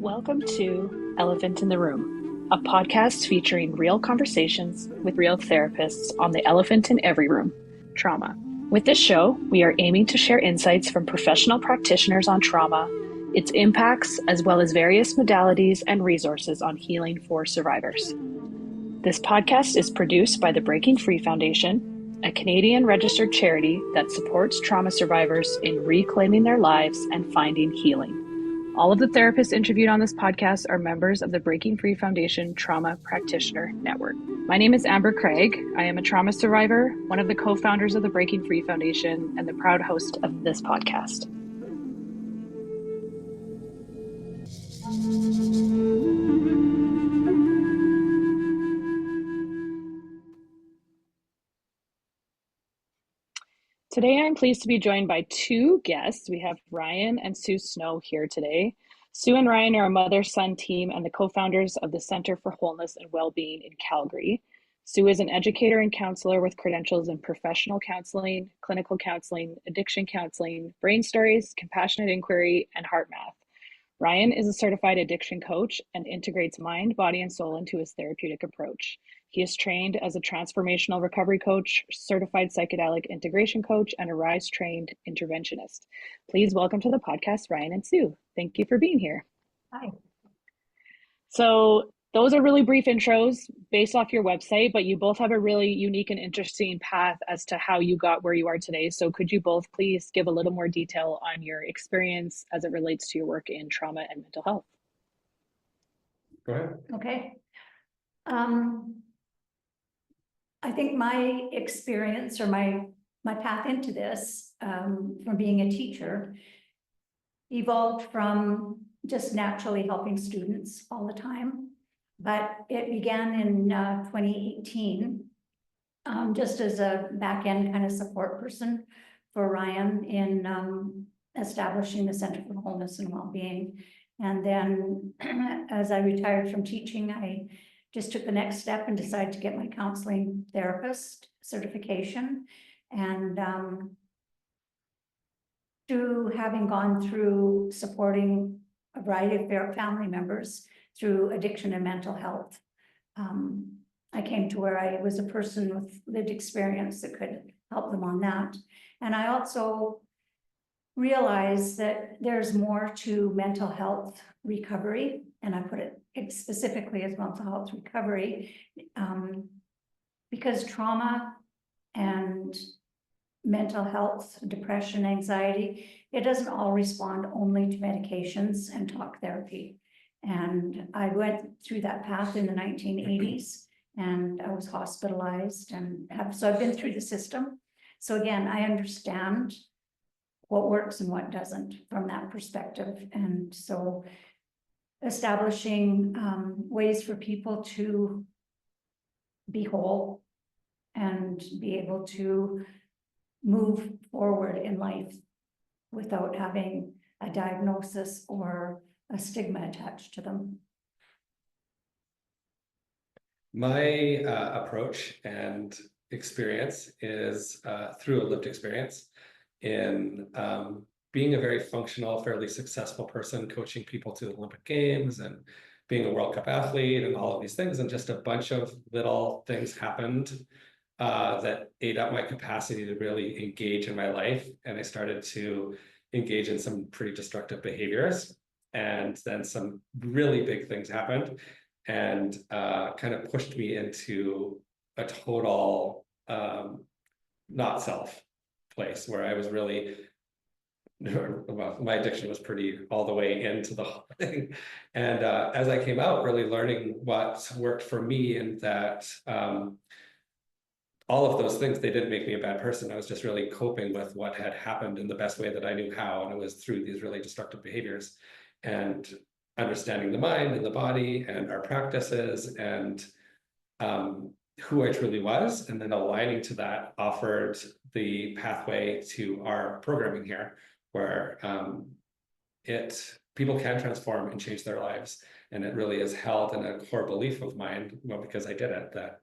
Welcome to Elephant in the Room, a podcast featuring real conversations with real therapists on the elephant in every room, trauma. With this show, we are aiming to share insights from professional practitioners on trauma, its impacts, as well as various modalities and resources on healing for survivors. This podcast is produced by the Breaking Free Foundation, a Canadian registered charity that supports trauma survivors in reclaiming their lives and finding healing. All of the therapists interviewed on this podcast are members of the Breaking Free Foundation Trauma Practitioner Network. My name is Amber Craig. I am a trauma survivor, one of the co-founders of the Breaking Free Foundation, and the proud host of this podcast. Today, I'm pleased to be joined by two guests. We have Ryan and Sue Snow here today. Sue and Ryan are a mother-son team and the co-founders of the Center for Wholeness and Well Being in Calgary. Sue is an educator and counselor with credentials in professional counseling, clinical counseling, addiction counseling, brain stories, compassionate inquiry, and heart math. Ryan is a certified addiction coach and integrates mind, body, and soul into his therapeutic approach. He is trained as a transformational recovery coach, certified psychedelic integration coach, and a RISE-trained interventionist. Please welcome to the podcast, Ryan and Sue. Thank you for being here. Hi. So those are really brief intros based off your website, but you both have a really unique and interesting path as to how you got where you are today. So could you both please give a little more detail on your experience as it relates to your work in trauma and mental health? Go ahead. Okay. I think my experience or my path into this from being a teacher evolved from just naturally helping students all the time. But it began in 2018, just as a back-end kind of support person for Ryan in establishing the Center for Wholeness and Well Being. And then as I retired from teaching, I just took the next step and decided to get my counseling therapist certification. And through having gone through supporting a variety of family members through addiction and mental health, I came to where I was a person with lived experience that could help them on that. And I also realized that there's more to mental health recovery, and I put it specifically as mental health recovery, because trauma and mental health, depression, anxiety, it doesn't all respond only to medications and talk therapy. And I went through that path in the 1980s, and I was hospitalized, and so I've been through the system. So again, I understand what works and what doesn't from that perspective. And so establishing ways for people to be whole and be able to move forward in life without having a diagnosis or a stigma attached to them. My approach and experience is through a lived experience in being a very functional, fairly successful person, coaching people to the Olympic Games and being a World Cup athlete and all of these things. And just a bunch of little things happened that ate up my capacity to really engage in my life. And I started to engage in some pretty destructive behaviors. And then some really big things happened and kind of pushed me into a total not self place where I was really, well, my addiction was pretty all the way into the whole thing. And as I came out, really learning what worked for me, and that all of those things, they didn't make me a bad person. I was just really coping with what had happened in the best way that I knew how. And it was through these really destructive behaviors and understanding the mind and the body and our practices and who I truly was, and then aligning to that offered the pathway to our programming here, where people can transform and change their lives. And it really is held in a core belief of mine, well, because I did it, that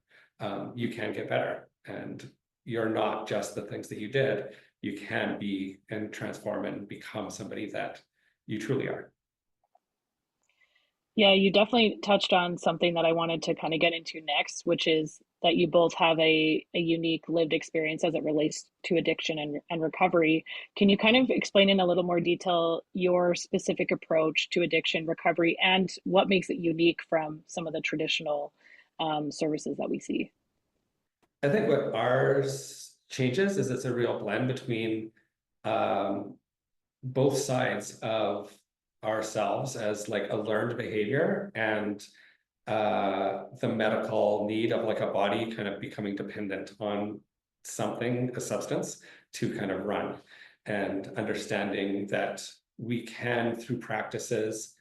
you can get better, and you're not just the things that you did. You can be and transform and become somebody that you truly are. Yeah, you definitely touched on something that I wanted to kind of get into next, which is that you both have a unique lived experience as it relates to addiction and recovery. Can you kind of explain in a little more detail your specific approach to addiction recovery and what makes it unique from some of the traditional services that we see? I think what ours changes is it's a real blend between um, both sides of ourselves as like a learned behavior and the medical need of like a body kind of becoming dependent on something, a substance, to kind of run, and understanding that we can, through practices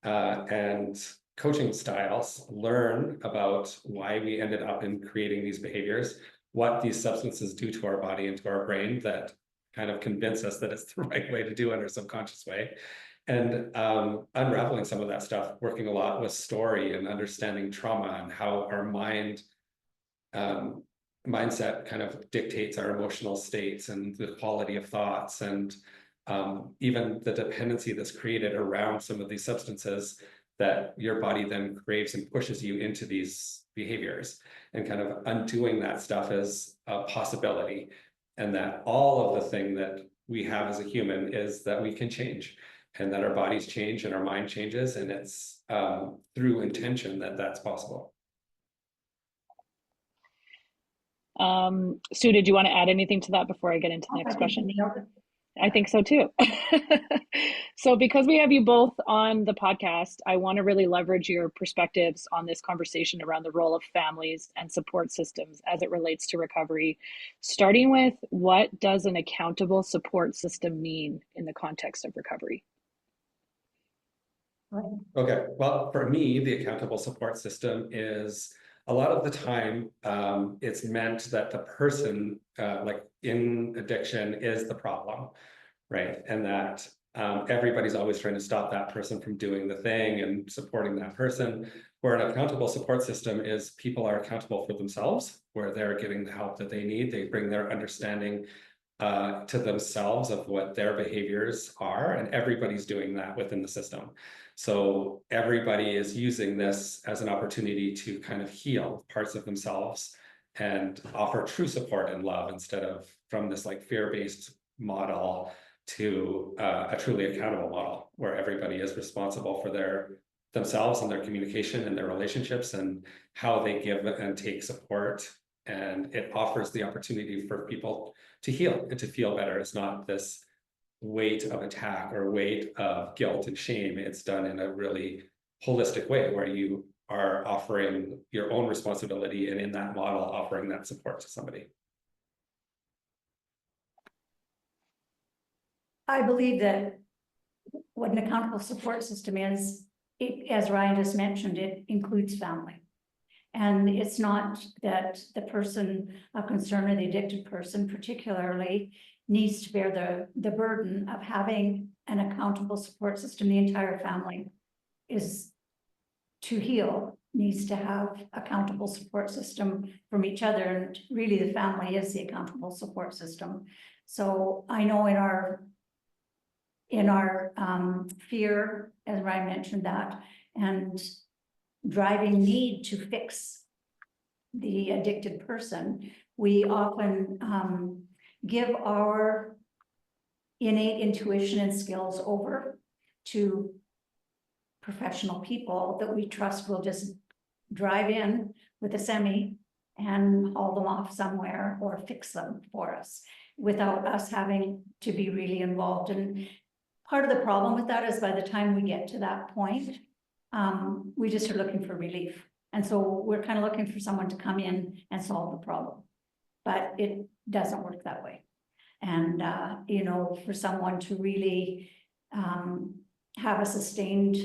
and coaching styles, learn about why we ended up in creating these behaviors, what these substances do to our body and to our brain that kind of convince us that it's the right way to do it in our subconscious way. And unraveling some of that stuff, working a lot with story and understanding trauma and how our mindset kind of dictates our emotional states and the quality of thoughts, and even the dependency that's created around some of these substances that your body then craves and pushes you into these behaviors, and kind of undoing that stuff is a possibility. And that all of the thing that we have as a human is that we can change, and that our bodies change and our mind changes, and it's through intention that that's possible. Sue, did you want to add anything to that before I get into the next I think question? you nailed it. I think so too. So, because we have you both on the podcast, I want to really leverage your perspectives on this conversation around the role of families and support systems as it relates to recovery. Starting with, what does an accountable support system mean in the context of recovery? Okay, well, for me, the accountable support system is a lot of the time, it's meant that the person, like in addiction, is the problem, right? And that everybody's always trying to stop that person from doing the thing and supporting that person. Where an accountable support system is people are accountable for themselves, where they're getting the help that they need. They bring their understanding to themselves of what their behaviors are, and everybody's doing that within the system. So everybody is using this as an opportunity to kind of heal parts of themselves and offer true support and love, instead of from this like fear-based model to a truly accountable model where everybody is responsible for themselves and their communication and their relationships and how they give and take support. And it offers the opportunity for people to heal and to feel better. It's not this weight of attack or weight of guilt and shame. It's done in a really holistic way where you are offering your own responsibility, and in that model, offering that support to somebody. I believe that what an accountable support system is, as Ryan just mentioned, it includes family. And it's not that the person of concern or the addicted person particularly needs to bear the burden of having an accountable support system. The entire family is to heal, needs to have accountable support system from each other. And really the family is the accountable support system. So I know in our fear, as Ryan mentioned that, and driving need to fix the addicted person, we often give our innate intuition and skills over to professional people that we trust will just drive in with a semi and haul them off somewhere or fix them for us without us having to be really involved. And part of the problem with that is by the time we get to that point, we just are looking for relief. And so we're kind of looking for someone to come in and solve the problem, but it doesn't work that way. And, you know, for someone to really have a sustained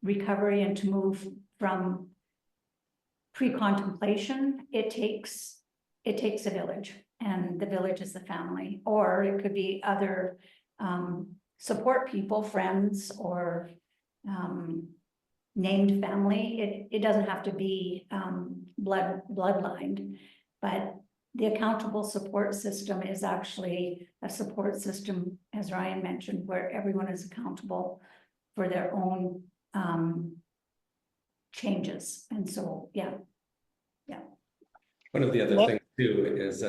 recovery and to move from pre-contemplation, it takes a village, and the village is the family, or it could be other support people, friends, or named family. It doesn't have to be bloodlined, but the accountable support system is actually a support system, as Ryan mentioned, where everyone is accountable for their own changes. And so, yeah. One of the other things too is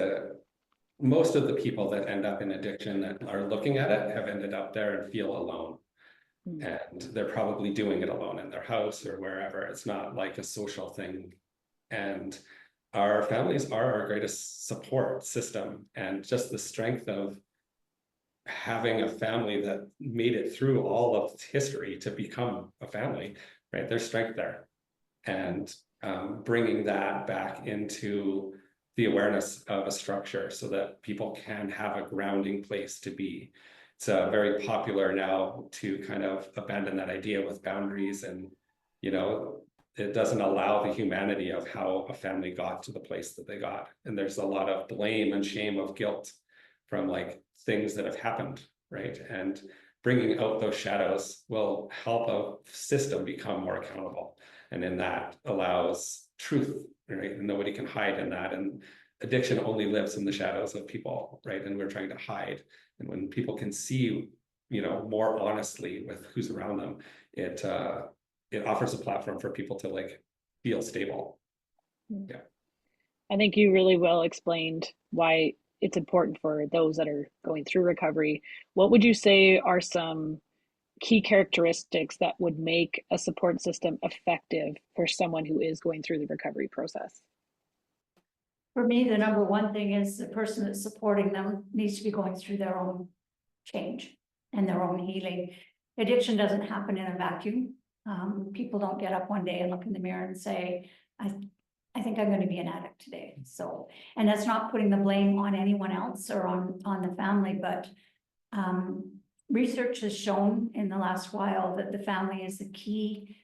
most of the people that end up in addiction that are looking at it have ended up there and feel alone. And they're probably doing it alone in their house or wherever. It's not like a social thing. And our families are our greatest support system, and just the strength of having a family that made it through all of history to become a family, right? There's strength there. And bringing that back into the awareness of a structure so that people can have a grounding place to be. It's very popular now to kind of abandon that idea with boundaries, and, you know, it doesn't allow the humanity of how a family got to the place that they got. And there's a lot of blame and shame of guilt from like things that have happened, right? And bringing out those shadows will help a system become more accountable. And in that allows truth, right? And nobody can hide in that. And addiction only lives in the shadows of people, right? And we're trying to hide. And when people can see, you know, more honestly with who's around them, it offers a platform for people to like feel stable. Yeah. I think you really well explained why it's important for those that are going through recovery. What would you say are some key characteristics that would make a support system effective for someone who is going through the recovery process? For me, the number one thing is the person that's supporting them needs to be going through their own change and their own healing. Addiction doesn't happen in a vacuum. People don't get up one day and look in the mirror and say, I think I'm going to be an addict today. So, and that's not putting the blame on anyone else or on the family, but research has shown in the last while that the family is the key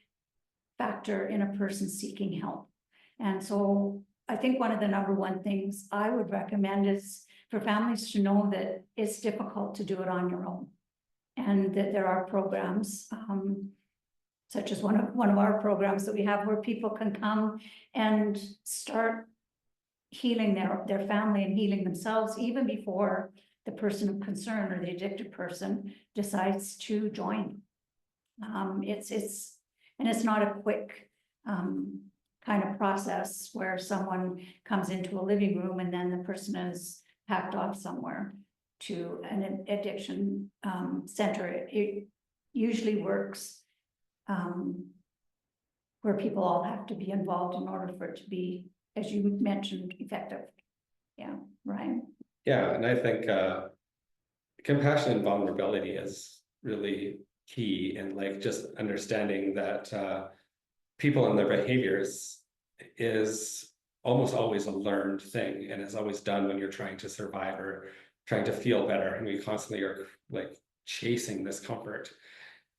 factor in a person seeking help. And so I think one of the number one things I would recommend is for families to know that it's difficult to do it on your own, and that there are programs, such as one of our programs that we have, where people can come and start healing their family and healing themselves even before the person of concern or the addicted person decides to join. It's not a quick kind of process where someone comes into a living room and then the person is packed off somewhere to an addiction center. It usually works where people all have to be involved in order for it to be, as you mentioned, effective. Yeah, Ryan? Yeah, and I think compassion and vulnerability is really key, and like just understanding that people and their behaviors is almost always a learned thing, and is always done when you're trying to survive or trying to feel better, and we constantly are like chasing this comfort.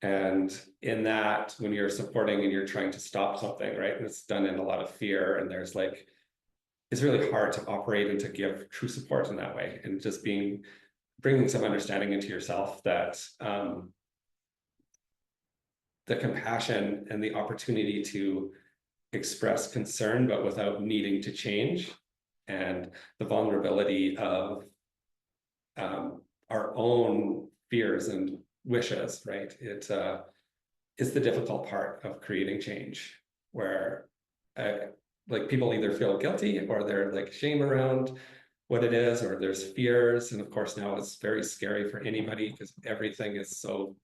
And in that, when you're supporting and you're trying to stop something, right, and it's done in a lot of fear, and there's like, it's really hard to operate and to give true support in that way, and just bringing some understanding into yourself that the compassion and the opportunity to express concern, but without needing to change, and the vulnerability of our own fears and wishes, right? It is the difficult part of creating change, where like people either feel guilty or they're like shame around what it is, or there's fears. And of course now it's very scary for anybody because everything is so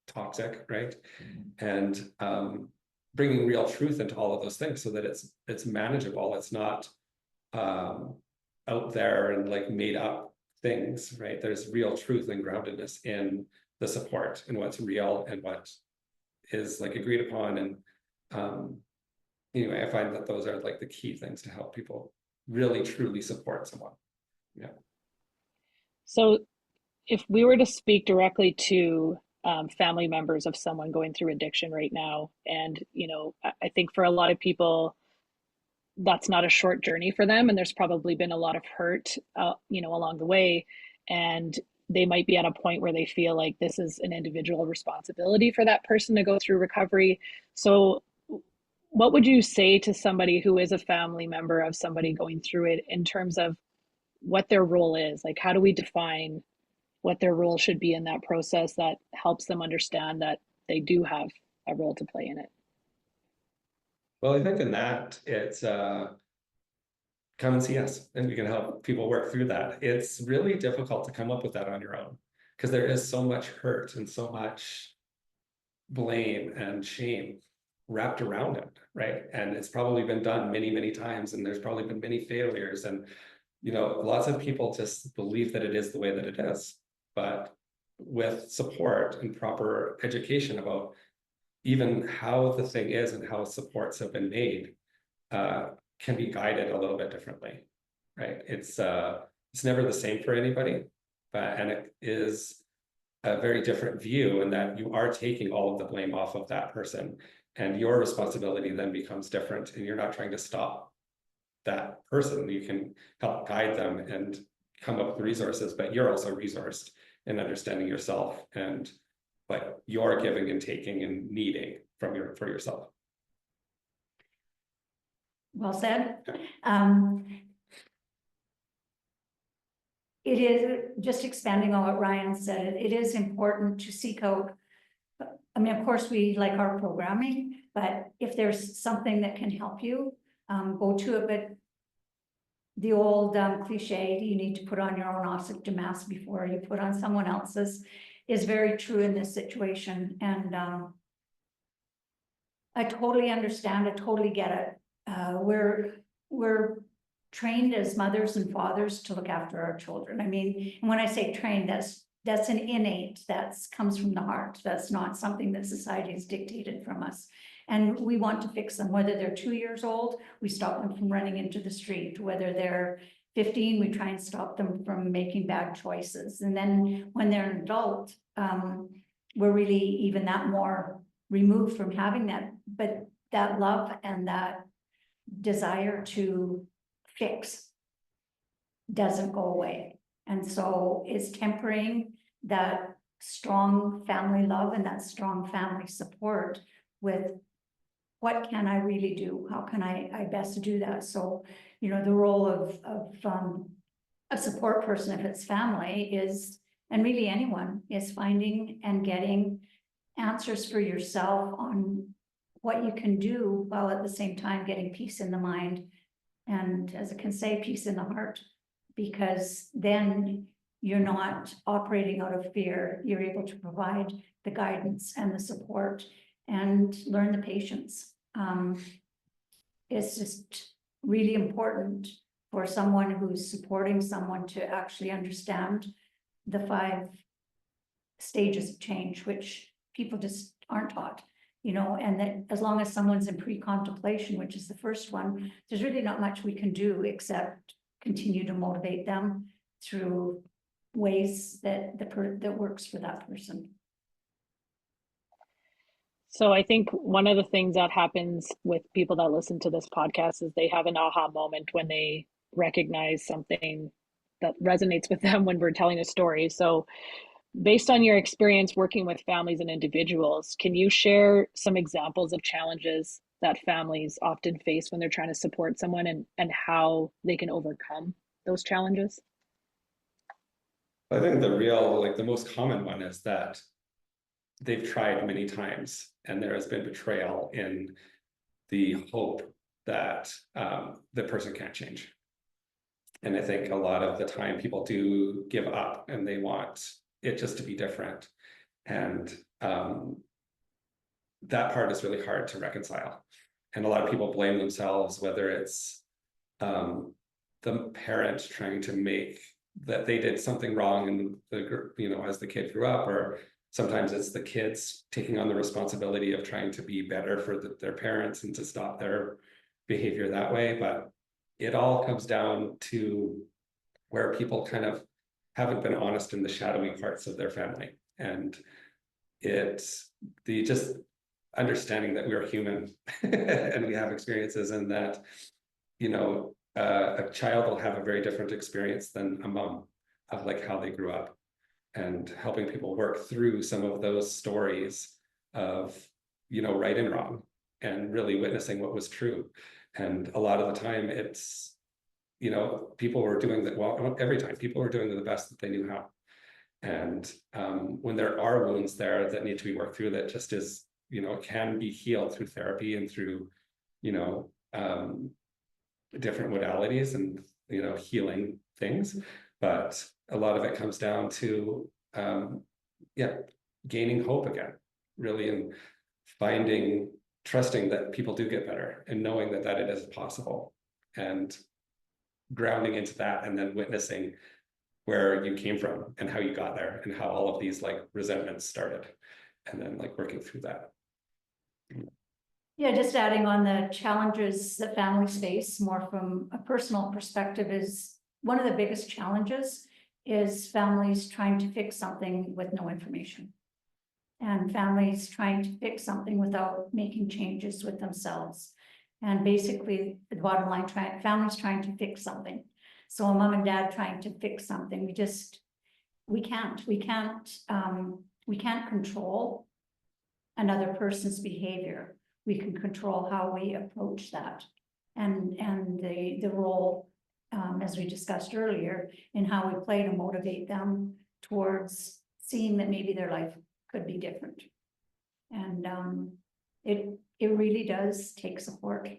toxic, right? And bringing real truth into all of those things so that it's manageable. It's not out there and like made up things, right? There's real truth and groundedness in the support and what's real and what is like agreed upon. And anyway, I find that those are like the key things to help people really truly support someone. Yeah. So if we were to speak directly to family members of someone going through addiction right now, and I think for a lot of people that's not a short journey for them, and there's probably been a lot of hurt along the way, and they might be at a point where they feel like this is an individual responsibility for that person to go through recovery. So what would you say to somebody who is a family member of somebody going through it in terms of what their role is? Like, how do we define what their role should be in that process that helps them understand that they do have a role to play in it? Well, I think in that it's come and see us and we can help people work through that. It's really difficult to come up with that on your own because there is so much hurt and so much blame and shame wrapped around it, right? And it's probably been done many, many times, and there's probably been many failures. And, you know, lots of people just believe that it is the way that it is. But with support and proper education about even how the thing is and how supports have been made, can be guided a little bit differently, right? It's never the same for anybody, and it is a very different view in that you are taking all of the blame off of that person, and your responsibility then becomes different, and you're not trying to stop that person. You can help guide them and come up with resources, but you're also resourced in understanding yourself and what you're giving and taking and needing for yourself. Well said. It is, just expanding on what Ryan said, it is important to seek out. I mean, of course, we like our programming, but if there's something that can help you, go to it. But the old cliche, you need to put on your own oxygen mask before you put on someone else's, is very true in this situation. And I totally understand, I totally get it. We're trained as mothers and fathers to look after our children. I mean, and when I say trained, that's an innate, comes from the heart. That's not something that society has dictated from us. And we want to fix them, whether they're 2 years old, we stop them from running into the street. Whether they're 15, we try and stop them from making bad choices. And then when they're an adult, we're really even that more removed from having that, but that love and that desire to fix doesn't go away. And so it's tempering that strong family love and that strong family support with what can I really do? How can I best do that? So, you know, the role of a support person, if it's family, is, and really anyone, is finding and getting answers for yourself on what you can do, while at the same time getting peace in the mind. And as I can say, peace in the heart, because then you're not operating out of fear. You're able to provide the guidance and the support and learn the patience. It's just really important for someone who's supporting someone to actually understand the 5 stages of change, which people just aren't taught, you know, and that as long as someone's in pre-contemplation, which is the first one, there's really not much we can do except continue to motivate them through ways that that works for that person. So I think one of the things that happens with people that listen to this podcast is they have an aha moment when they recognize something that resonates with them when we're telling a story. So based on your experience working with families and individuals, can you share some examples of challenges that families often face when they're trying to support someone, and how they can overcome those challenges? I think the most common one is that they've tried many times and there has been betrayal in the hope that the person can't change. And I think a lot of the time people do give up and they want it just to be different. And that part is really hard to reconcile. And a lot of people blame themselves, whether it's the parent trying to make that they did something wrong and as the kid grew up, or sometimes it's the kids taking on the responsibility of trying to be better for their parents and to stop their behavior that way. But it all comes down to where people kind of haven't been honest in the shadowy parts of their family. And it's the just understanding that we're human and we have experiences, and that, a child will have a very different experience than a mom of like how they grew up, and helping people work through some of those stories of, right and wrong, and really witnessing what was true. And a lot of the time it's, people were doing that. Well, every time people were doing the best that they knew how. And when there are wounds there that need to be worked through, that just is, can be healed through therapy and through different modalities and, healing things. But a lot of it comes down to, gaining hope again, really, and trusting that people do get better and knowing that it is possible, and grounding into that, and then witnessing where you came from and how you got there and how all of these like resentments started, and then like working through that. Yeah, just adding on the challenges that families face more from a personal perspective is one of the biggest challenges is families trying to fix something with no information. And families trying to fix something without making changes with themselves. And basically the bottom line, families trying to fix something. So a mom and dad trying to fix something, we can't control another person's behavior. We can control how we approach that, and the role, as we discussed earlier, in how we play to motivate them towards seeing that maybe their life could be different. And it really does take support.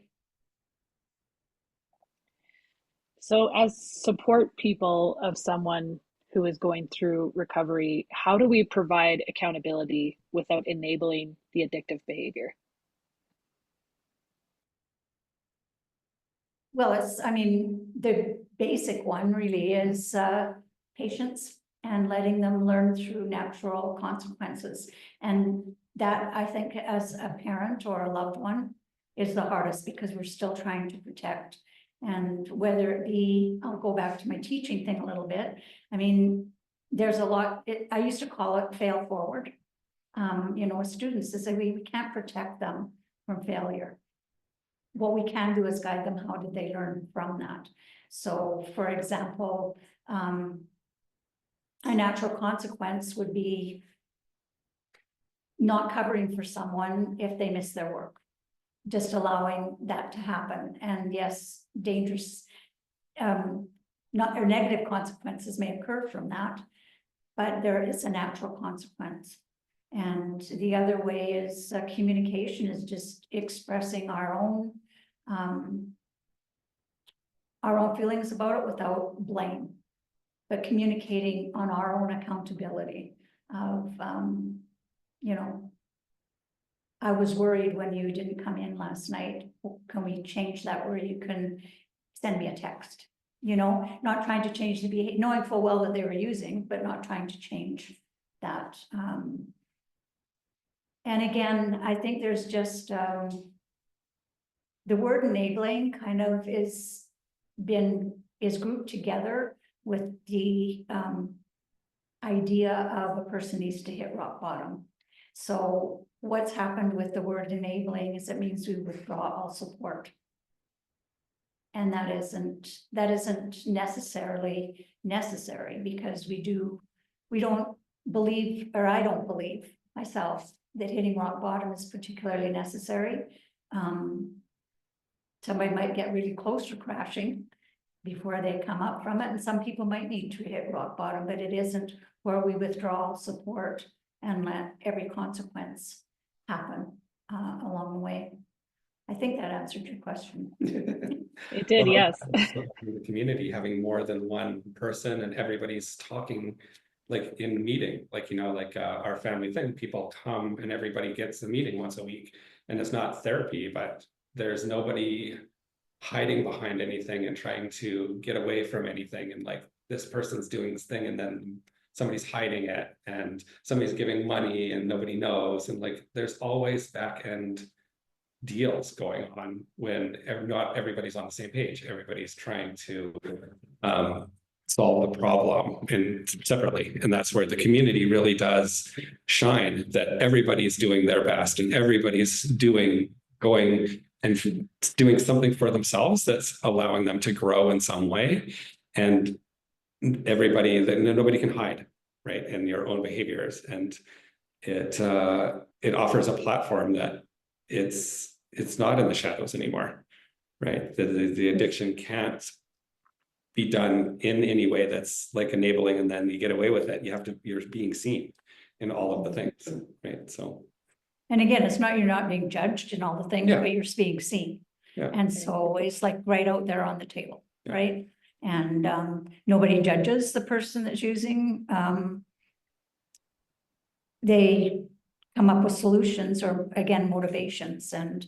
So as support people of someone who is going through recovery, how do we provide accountability without enabling the addictive behavior? Well, the basic one really is patience and letting them learn through natural consequences. And that, I think, as a parent or a loved one, is the hardest, because we're still trying to protect. And whether it be, I'll go back to my teaching thing a little bit. There's a lot, I used to call it fail forward. With students, to say we can't protect them from failure. What we can do is guide them. How did they learn from that? So, for example, a natural consequence would be not covering for someone if they miss their work, just allowing that to happen. And yes, dangerous, not or negative consequences may occur from that, but there is a natural consequence. And the other way is communication, is just expressing our own feelings about it without blame, but communicating on our own accountability of, I was worried when you didn't come in last night. Can we change that where you can send me a text? Not trying to change the behavior, knowing full well that they were using, but not trying to change that. And again, I think there's just, the word enabling kind of is grouped together with the idea of a person needs to hit rock bottom. So what's happened with the word enabling is it means we withdraw all support. And that isn't necessarily necessary, because we don't believe, or I don't believe myself, that hitting rock bottom is particularly necessary. Somebody might get really close to crashing before they come up from it, and some people might need to hit rock bottom, but it isn't where we withdraw support and let every consequence happen along the way. I think that answered your question. It did, yes. The community having more than one person and everybody's talking like in meeting, our family thing, people come and everybody gets a meeting once a week, and it's not therapy, but there's nobody hiding behind anything and trying to get away from anything. And like, this person's doing this thing and then somebody's hiding it and somebody's giving money and nobody knows. And like, there's always back end deals going on when not everybody's on the same page. Everybody's trying to solve the problem separately. And that's where the community really does shine, that everybody's doing their best and everybody's going and doing something for themselves that's allowing them to grow in some way. And nobody can hide, right, in your own behaviors. And it offers a platform that it's not in the shadows anymore, right? The addiction can't be done in any way that's like enabling and then you get away with it. You're being seen in all of the things, right? So And again, it's not, you're not being judged in all the things, Yeah. but you're being seen. Yeah. And so it's like right out there on the table, Yeah. right? And nobody judges the person that's using. They come up with solutions or again, motivations. And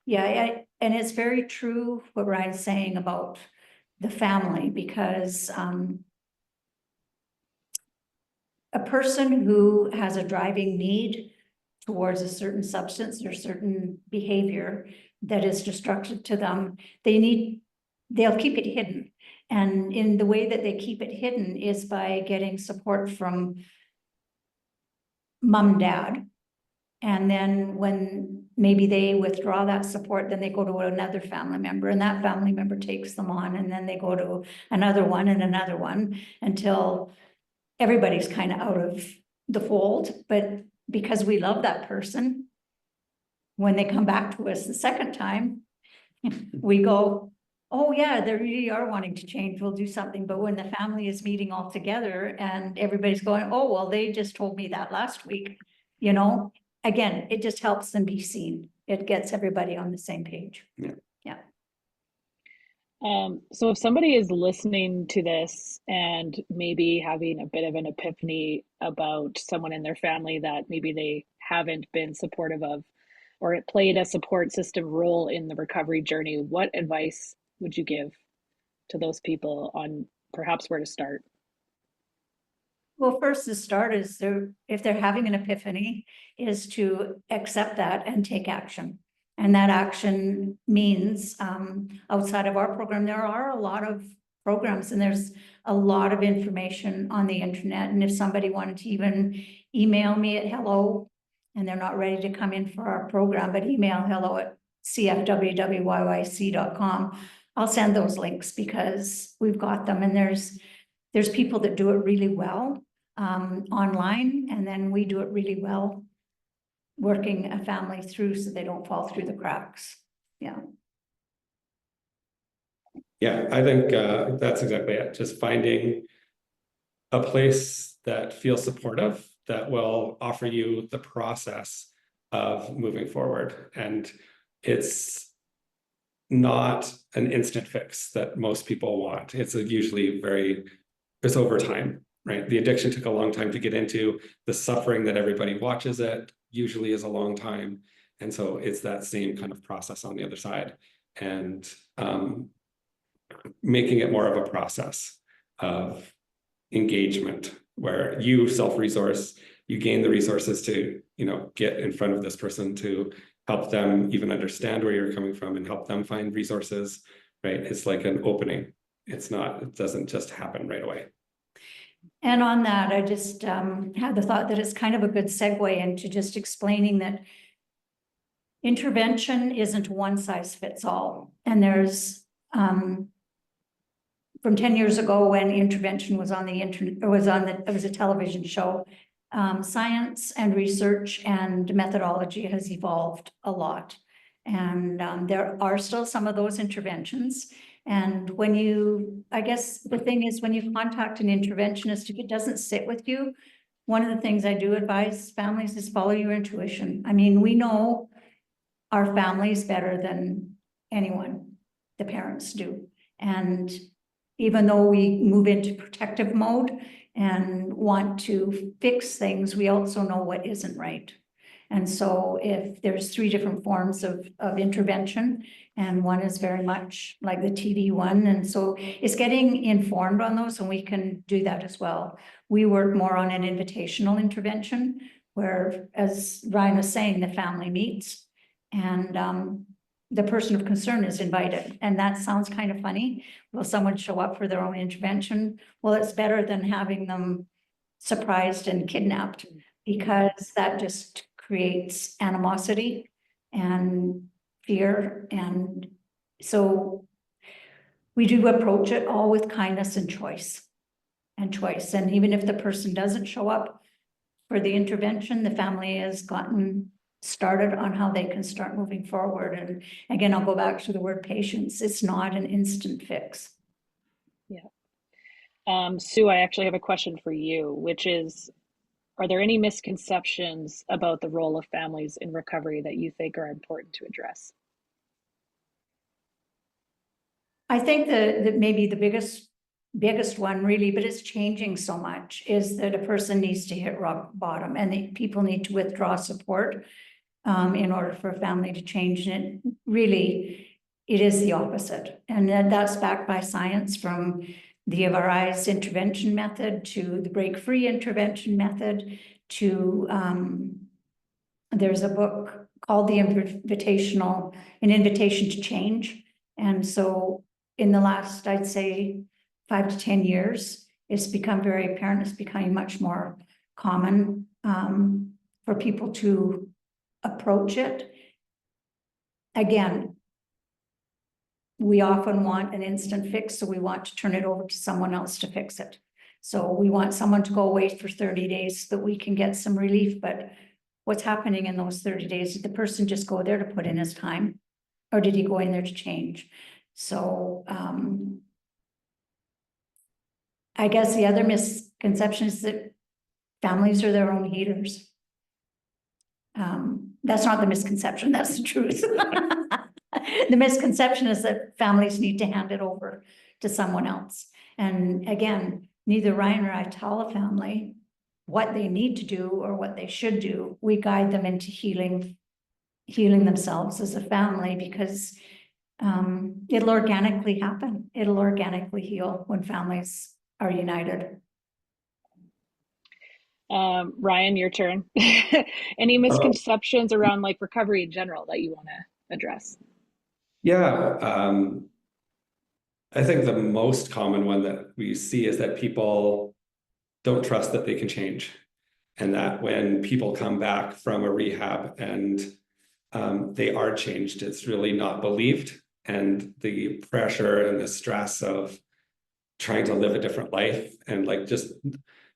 yeah, and it's very true what Ryan's saying about the family, because a person who has a driving need towards a certain substance or certain behavior that is destructive to them, they'll keep it hidden. And in the way that they keep it hidden is by getting support from mom, dad. And then when maybe they withdraw that support, then they go to another family member, and that family member takes them on, and then they go to another one and another one until everybody's kind of out of the fold. But because we love that person, when they come back to us the second time, we go, oh yeah, they really are wanting to change, we'll do something. But when the family is meeting all together and everybody's going, oh, well, they just told me that last week, you know, again, it just helps them be seen. It gets everybody on the same page. Yeah. Yeah. So if somebody is listening to this and maybe having a bit of an epiphany about someone in their family that maybe they haven't been supportive of, or it played a support system role in the recovery journey, what advice would you give to those people on perhaps where to start? Well, first, the start is if they're having an epiphany, is to accept that and take action. And that action means outside of our program, there are a lot of programs and there's a lot of information on the internet. And if somebody wanted to even email me at hello, and they're not ready to come in for our program, but email hello@cfwwyc.com, I'll send those links because we've got them, and there's people that do it really well online, and then we do it really well working a family through so they don't fall through the cracks. Yeah. Yeah, I think that's exactly it. Just finding a place that feels supportive, that will offer you the process of moving forward. And it's not an instant fix that most people want. It's usually it's over time, right? The addiction took a long time to get into. The suffering that everybody watches it usually is a long time. And so it's that same kind of process on the other side. And making it more of a process of engagement where you self-resource, you gain the resources to, get in front of this person to help them even understand where you're coming from and help them find resources, right? It's like an opening. It doesn't just happen right away. And on that, I just had the thought that it's kind of a good segue into just explaining that intervention isn't one size fits all. And there's from 10 years ago when intervention was on the internet, or it was a television show, science and research and methodology has evolved a lot. And there are still some of those interventions. And I guess the thing is, when you contact an interventionist, if it doesn't sit with you, one of the things I do advise families is follow your intuition. I mean, we know our families better than anyone, the parents do. And even though we move into protective mode and want to fix things, we also know what isn't right. And so if there's 3 different forms of intervention, and one is very much like the TD one, and so it's getting informed on those, and we can do that as well. We work more on an invitational intervention, where, as Ryan was saying, the family meets, and the person of concern is invited. And that sounds kind of funny. Will someone show up for their own intervention? Well, it's better than having them surprised and kidnapped, because that just creates animosity and fear. And so we do approach it all with kindness and choice. And even if the person doesn't show up for the intervention, the family has gotten started on how they can start moving forward. And again, I'll go back to the word patience. It's not an instant fix. Yeah. Sue, I actually have a question for you, which is, are there any misconceptions about the role of families in recovery that you think are important to address? I think that maybe the biggest one really, but it's changing so much, is that a person needs to hit rock bottom and people need to withdraw support in order for a family to change. And it is the opposite. And then that's backed by science, from the EVRI's intervention method to the break-free intervention method to, there's a book called An Invitation to Change. And so in the last, I'd say 5 to 10 years, it's become very apparent, it's becoming much more common for people to approach it. Again, we often want an instant fix, so we want to turn it over to someone else to fix it. So we want someone to go away for 30 days so that we can get some relief, but what's happening in those 30 days? Did the person just go there to put in his time, or did he go in there to change? So I guess the other misconception is that families are their own healers. That's not the misconception, that's the truth. The misconception is that families need to hand it over to someone else. And again, neither Ryan or I tell a family what they need to do or what they should do. We guide them into healing themselves as a family, because it'll organically happen. It'll organically heal when families are united. Ryan, your turn. Any misconceptions around like recovery in general that you want to address? Yeah, I think the most common one that we see is that people don't trust that they can change, and that when people come back from a rehab and they are changed, it's really not believed, and the pressure and the stress of trying to live a different life and like just,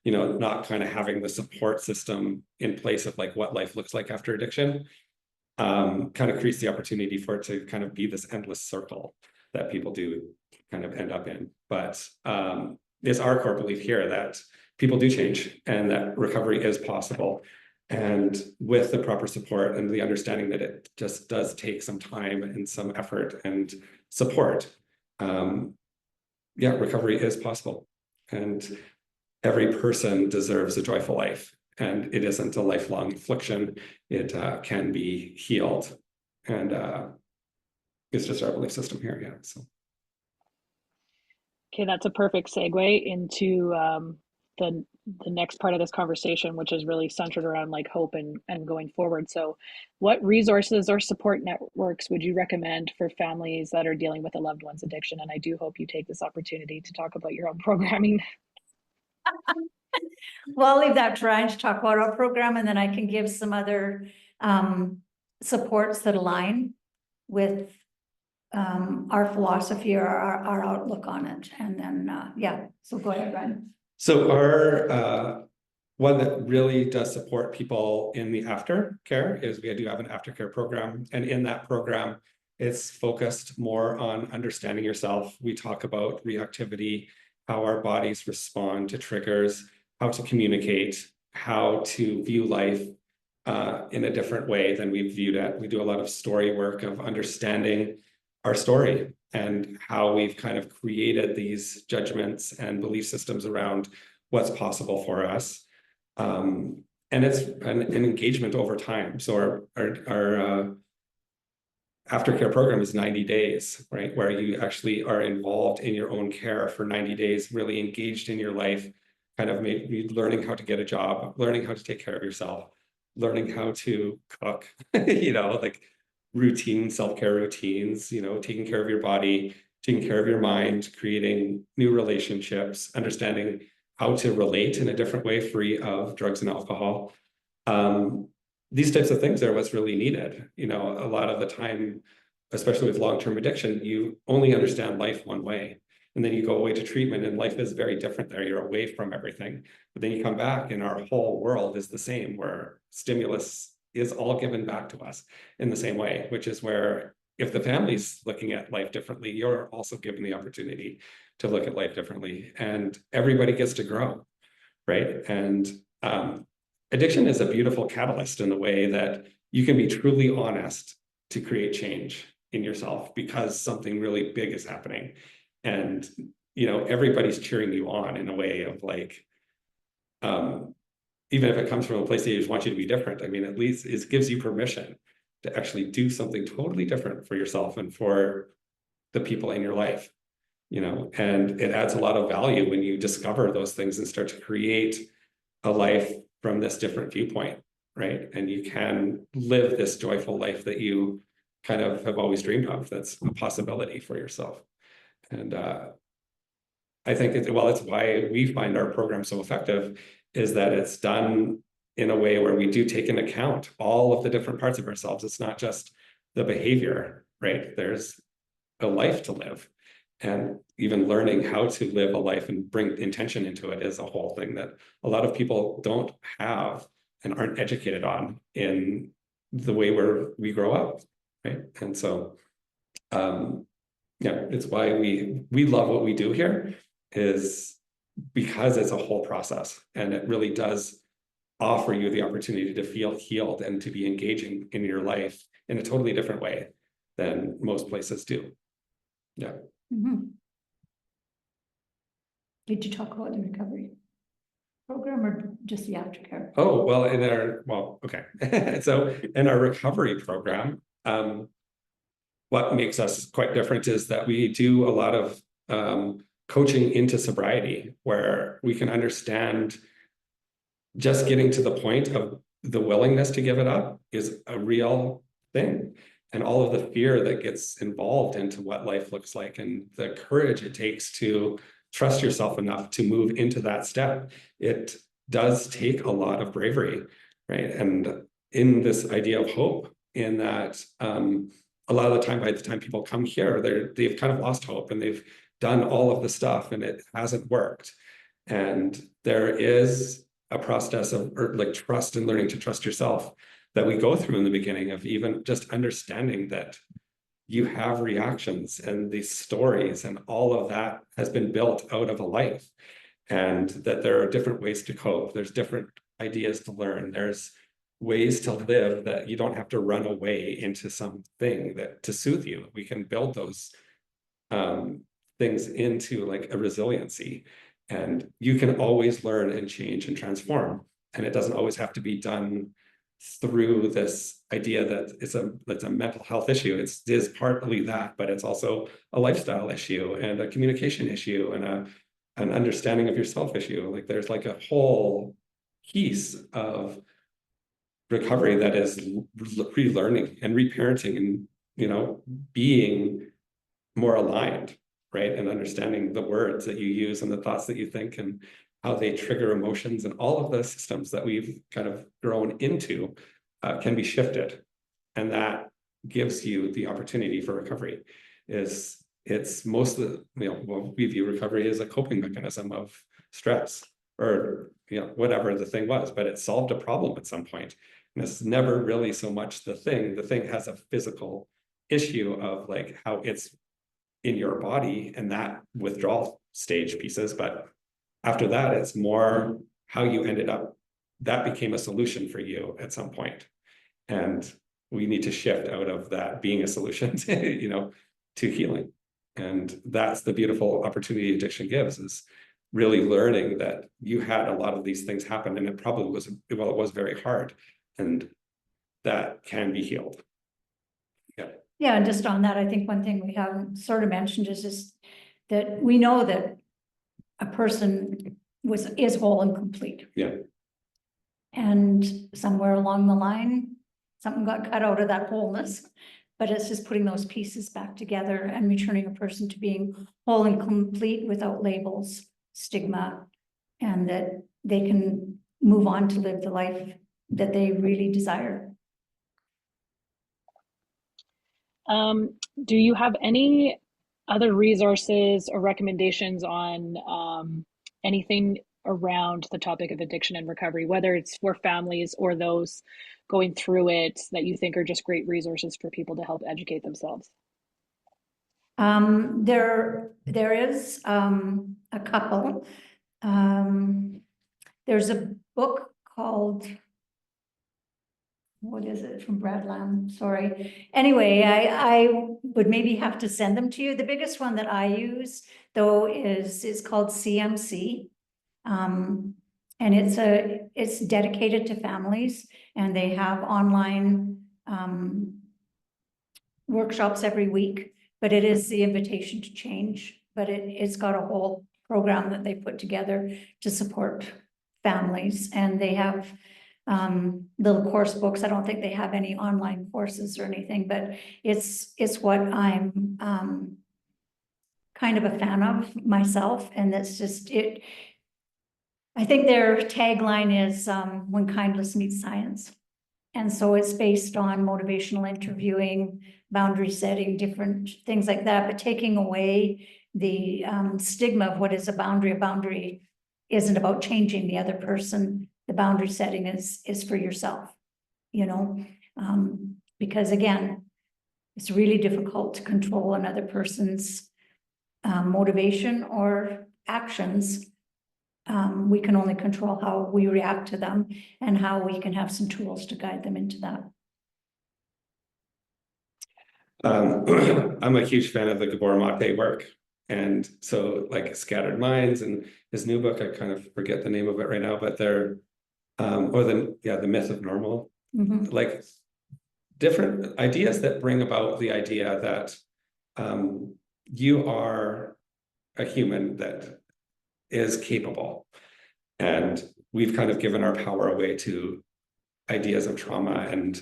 you know, not kind of having the support system in place of like what life looks like after addiction, kind of creates the opportunity for it to kind of be this endless circle that people do kind of end up in. But it's our core belief here that people do change and that recovery is possible. And with the proper support and the understanding that it just does take some time and some effort and support, yeah, recovery is possible. And every person deserves a joyful life. And it isn't a lifelong affliction. It can be healed. And it's just our belief system here, yeah. So. Okay, that's a perfect segue into the next part of this conversation, which is really centered around like hope and going forward. So what resources or support networks would you recommend for families that are dealing with a loved one's addiction? And I do hope you take this opportunity to talk about your own programming. Well, I'll leave that to Ryan to talk about our program, and then I can give some other supports that align with our philosophy or our outlook on it. And then, yeah, so go ahead, Ryan. So our one that really does support people in the aftercare is we do have an aftercare program. And in that program, it's focused more on understanding yourself. We talk about reactivity, how our bodies respond to triggers, how to communicate, how to view life in a different way than we've viewed it. We do a lot of story work of understanding our story and how we've kind of created these judgments and belief systems around what's possible for us. And it's an engagement over time. So our aftercare program is 90 days, right? Where you actually are involved in your own care for 90 days, really engaged in your life, kind of maybe learning how to get a job, learning how to take care of yourself, learning how to cook, you know, like routine self-care routines, you know, taking care of your body, taking care of your mind, creating new relationships, understanding how to relate in a different way, free of drugs and alcohol. These types of things are what's really needed. You know, a lot of the time, especially with long-term addiction, you only understand life one way. And then you go away to treatment and life is very different there. You're away from everything. But then you come back and our whole world is the same, where stimulus is all given back to us in the same way, which is where if the family's looking at life differently, you're also given the opportunity to look at life differently, and everybody gets to grow, right? And addiction is a beautiful catalyst in the way that you can be truly honest to create change in yourself because something really big is happening. And, everybody's cheering you on in a way of like, even if it comes from a place that just want you to be different, I mean, at least it gives you permission to actually do something totally different for yourself and for the people in your life, and it adds a lot of value when you discover those things and start to create a life from this different viewpoint, right? And you can live this joyful life that you kind of have always dreamed of. That's a possibility for yourself. And I think it's why we find our program so effective, is that it's done in a way where we do take into account all of the different parts of ourselves. It's not just the behavior, right? There's a life to live. And even learning how to live a life and bring intention into it is a whole thing that a lot of people don't have and aren't educated on in the way where we grow up, right? And so, it's why we love what we do here, is because it's a whole process, and it really does offer you the opportunity to feel healed and to be engaging in your life in a totally different way than most places do. Yeah. Mm-hmm. Did you talk about the recovery program or just the aftercare? Oh, well, okay. So in our recovery program, what makes us quite different is that we do a lot of coaching into sobriety, where we can understand just getting to the point of the willingness to give it up is a real thing. And all of the fear that gets involved into what life looks like, and the courage it takes to trust yourself enough to move into that step. It does take a lot of bravery, right? And in this idea of hope, in that a lot of the time, by the time people come here, they've kind of lost hope, and they've done all of the stuff and it hasn't worked. And there is a process of like trust and learning to trust yourself that we go through in the beginning, of even just understanding that you have reactions and these stories, and all of that has been built out of a life, and that there are different ways to cope. There's different ideas to learn. There's ways to live that you don't have to run away into something that to soothe you. We can build those things into like a resiliency, and you can always learn and change and transform. And it doesn't always have to be done through this idea that it's a mental health issue. It is partly that, but it's also a lifestyle issue and a communication issue and an understanding of yourself issue. Like there's like a whole piece of recovery that is relearning and reparenting, and being more aligned, right? And understanding the words that you use and the thoughts that you think and how they trigger emotions, and all of the systems that we've kind of grown into can be shifted. And that gives you the opportunity for recovery. It's most of the, we view recovery as a coping mechanism of stress, or whatever the thing was, but it solved a problem at some point. And it's never really so much the thing. The thing has a physical issue of like how it's in your body and that withdrawal stage pieces, but after that, it's more how you ended up. That became a solution for you at some point. And we need to shift out of that being a solution to, to healing. And that's the beautiful opportunity addiction gives, is really learning that you had a lot of these things happen, and it probably was, it was very hard, and that can be healed. Yeah. Yeah, and just on that, I think one thing we haven't sort of mentioned is just that we know that a person is whole and complete. Yeah. And somewhere along the line, something got cut out of that wholeness. But it's just putting those pieces back together and returning a person to being whole and complete without labels, stigma, and that they can move on to live the life that they really desire. Do you have any other resources or recommendations on anything around the topic of addiction and recovery, whether it's for families or those going through it, that you think are just great resources for people to help educate themselves? There is a couple. There's a book called, what is it, from Brad Lamb? Sorry. Anyway, I would maybe have to send them to you. The biggest one that I use though is called CMC. And it's dedicated to families, and they have online workshops every week, but it is the invitation to change. But it's got a whole program that they put together to support families, and they have little course books. I don't think they have any online courses or anything, but it's what I'm kind of a fan of myself, and that's just it. I think their tagline is when kindness meets science. And so it's based on motivational interviewing, boundary setting, different things like that, but taking away the stigma of what is a boundary. A boundary isn't about changing the other person. The boundary setting is for yourself, you know, because again, it's really difficult to control another person's motivation or actions. We can only control how we react to them and how we can have some tools to guide them into that. I'm a huge fan of the Gabor Mate work. And so like Scattered Minds and his new book, I kind of forget the name of it right now, but they're, the Myth of Normal, like different ideas that bring about the idea that you are a human that is capable. And we've kind of given our power away to ideas of trauma, and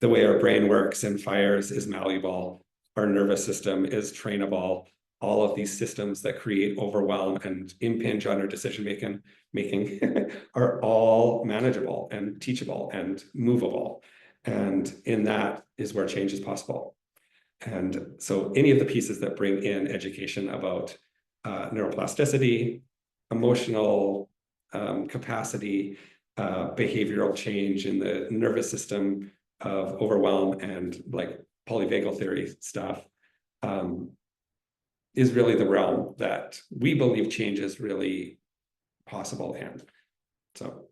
the way our brain works and fires is malleable. Our nervous system is trainable. All of these systems that create overwhelm and impinge on our decision making are all manageable and teachable and movable. And in that is where change is possible. And so any of the pieces that bring in education about neuroplasticity, emotional capacity, behavioral change in the nervous system of overwhelm, and like polyvagal theory stuff is really the realm that we believe change is really possible in. So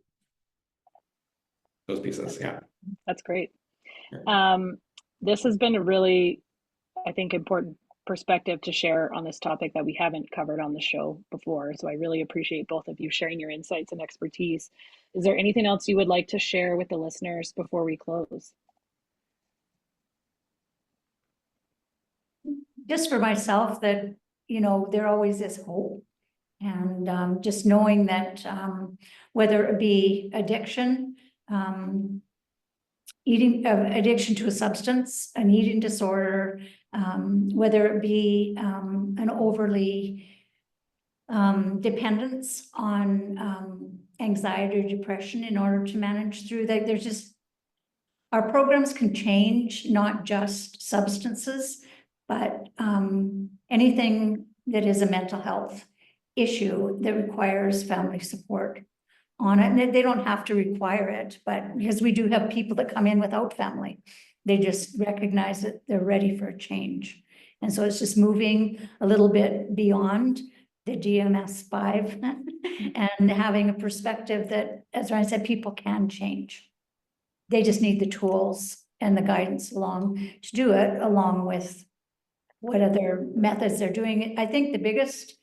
those pieces, yeah. That's great. This has been a really, I think, important perspective to share on this topic that we haven't covered on the show before. So I really appreciate both of you sharing your insights and expertise. Is there anything else you would like to share with the listeners before we close? Just for myself, that, you know, there always is hope. And just knowing that whether it be addiction, addiction to a substance, an eating disorder, whether it be an overly dependence on anxiety or depression in order to manage through that, there's just, our programs can change, not just substances, but anything that is a mental health issue that requires family support on it. And they don't have to require it, but because we do have people that come in without family, they just recognize that they're ready for a change. And so it's just moving a little bit beyond the DMS-5 and having a perspective that, as Ryan said, people can change. They just need the tools and the guidance along to do it, along with what other methods they're doing. I think the biggest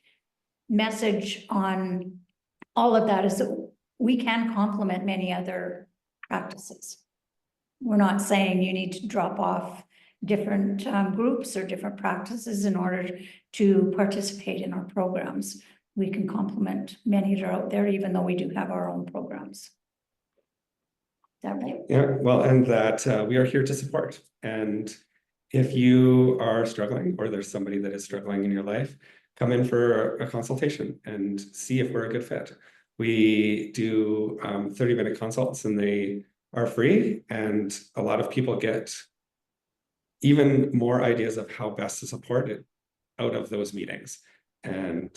message on all of that is that we can complement many other practices. We're not saying you need to drop off different groups or different practices in order to participate in our programs. We can complement many that are out there, even though we do have our own programs. Is that right? Yeah, well, and that we are here to support. And if you are struggling, or there's somebody that is struggling in your life, come in for a consultation and see if we're a good fit. We do 30-minute consults, and they are free. And a lot of people get even more ideas of how best to support it out of those meetings. And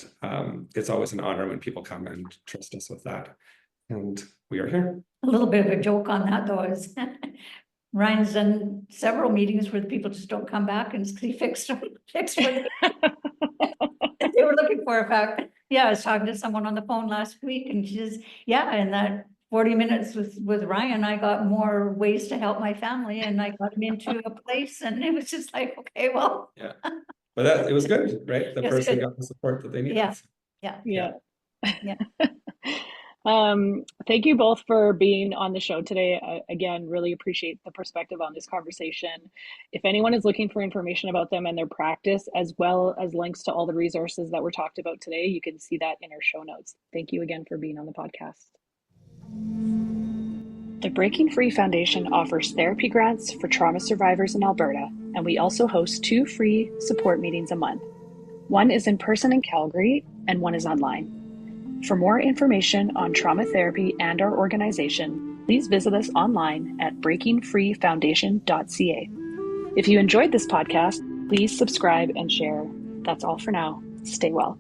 it's always an honor when people come and trust us with that. And we are here. A little bit of a joke on that, though, is Ryan's done several meetings where the people just don't come back, and he fixed what they were looking for. In fact, yeah, I was talking to someone on the phone last week, and she says, yeah, in that 40 minutes with Ryan, I got more ways to help my family, and I got him into a place, and it was just like, okay, well. Yeah. But it was good, right? The It was person good. got the support that they needed. Yeah. Yeah. Yeah. Yeah. Thank you both for being on the show today. Again, really appreciate the perspective on this conversation. If anyone is looking for information about them and their practice, as well as links to all the resources that were talked about today, you can see that in our show notes. Thank you again for being on the podcast. The Breaking Free Foundation offers therapy grants for trauma survivors in Alberta, and we also host 2 free support meetings a month. One is in person in Calgary, and one is online. For more information on trauma therapy and our organization, please visit us online at breakingfreefoundation.ca. If you enjoyed this podcast, please subscribe and share. That's all for now. Stay well.